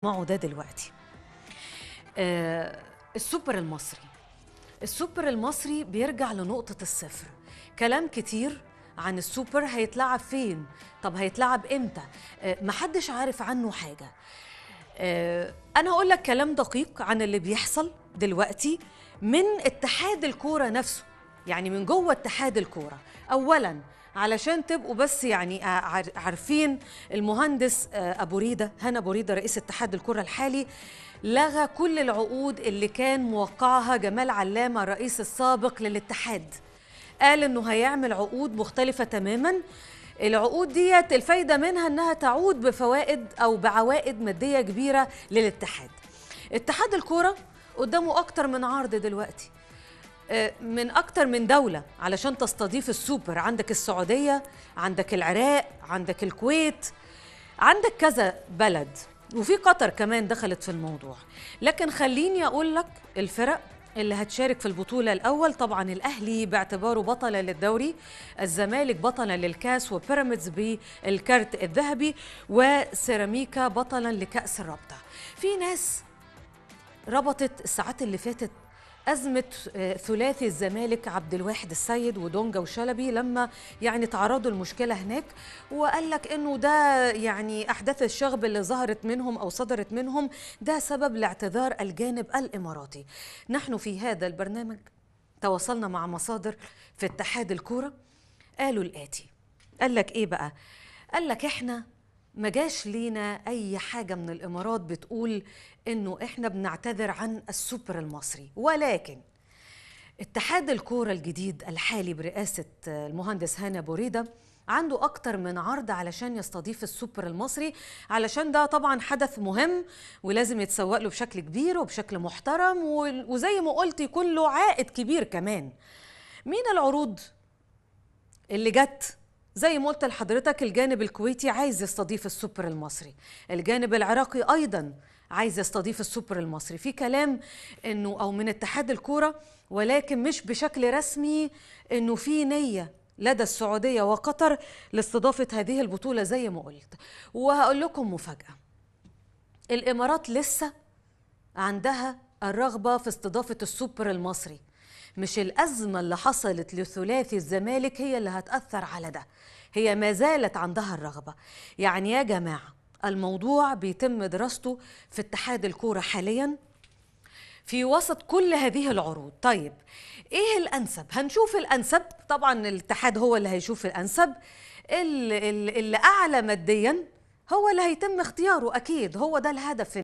معه ده دلوقتي. السوبر المصري. السوبر المصري بيرجع لنقطة الصفر. كلام كتير عن السوبر، هيتلعب فين؟ طب هيتلعب امتى؟ محدش عارف عنه حاجة. أنا هقول لك كلام دقيق عن اللي بيحصل دلوقتي من اتحاد الكورة نفسه، يعني من جوه اتحاد الكورة. أولاً علشان تبقوا بس يعني عارفين، المهندس هنا أبو ريدة رئيس اتحاد الكرة الحالي لغى كل العقود اللي كان موقعها جمال علامة الرئيس السابق للاتحاد. قال انه هيعمل عقود مختلفة تماما. العقود ديت الفايدة منها انها تعود بفوائد او بعوائد مادية كبيرة للاتحاد. اتحاد الكرة قدامه اكتر من عرض دلوقتي من أكتر من دولة علشان تستضيف السوبر. عندك السعودية، عندك العراق، عندك الكويت، عندك كذا بلد، وفي قطر كمان دخلت في الموضوع. لكن خليني أقول لك الفرق اللي هتشارك في البطولة. الأول طبعا الأهلي باعتباره بطلا للدوري، الزمالك بطلا للكاس، وبيراميدز بالكارت الذهبي، وسيراميكا بطلا لكأس الرابطة. في ناس ربطت الساعات اللي فاتت أزمة ثلاثي الزمالك عبد الواحد السيد ودونجا وشلبي لما يعني تعرضوا المشكلة هناك، وقال لك إنه ده يعني أحداث الشغب اللي ظهرت منهم أو صدرت منهم ده سبب لاعتذار الجانب الإماراتي. نحن في هذا البرنامج تواصلنا مع مصادر في اتحاد الكورة، قالوا الآتي. قال لك إيه بقى؟ قال لك إحنا ما جاش لينا أي حاجة من الإمارات بتقول إنه إحنا بنعتذر عن السوبر المصري، ولكن اتحاد الكورة الجديد الحالي برئاسة المهندس هنا أبو ريدة عنده أكتر من عرض علشان يستضيف السوبر المصري، علشان ده طبعا حدث مهم ولازم يتسوق له بشكل كبير وبشكل محترم، وزي ما قلت يكون له عائد كبير كمان. مين العروض اللي جت؟ زي ما قلت لحضرتك، الجانب الكويتي عايز يستضيف السوبر المصري، الجانب العراقي أيضا عايز يستضيف السوبر المصري. في كلام إنه أو من اتحاد الكورة، ولكن مش بشكل رسمي، إنه في نية لدى السعودية وقطر لاستضافة هذه البطولة زي ما قلت. وهقول لكم مفاجأة، الإمارات لسه عندها الرغبة في استضافة السوبر المصري. مش الأزمة اللي حصلت لثلاثي الزمالك هي اللي هتأثر على ده، هي ما زالت عندها الرغبة. يعني يا جماعة الموضوع بيتم دراسته في اتحاد الكورة حاليا في وسط كل هذه العروض. طيب ايه الأنسب؟ هنشوف الأنسب، طبعا الاتحاد هو اللي هيشوف الأنسب. اللي أعلى ماديا هو اللي هيتم اختياره، أكيد هو ده الهدف.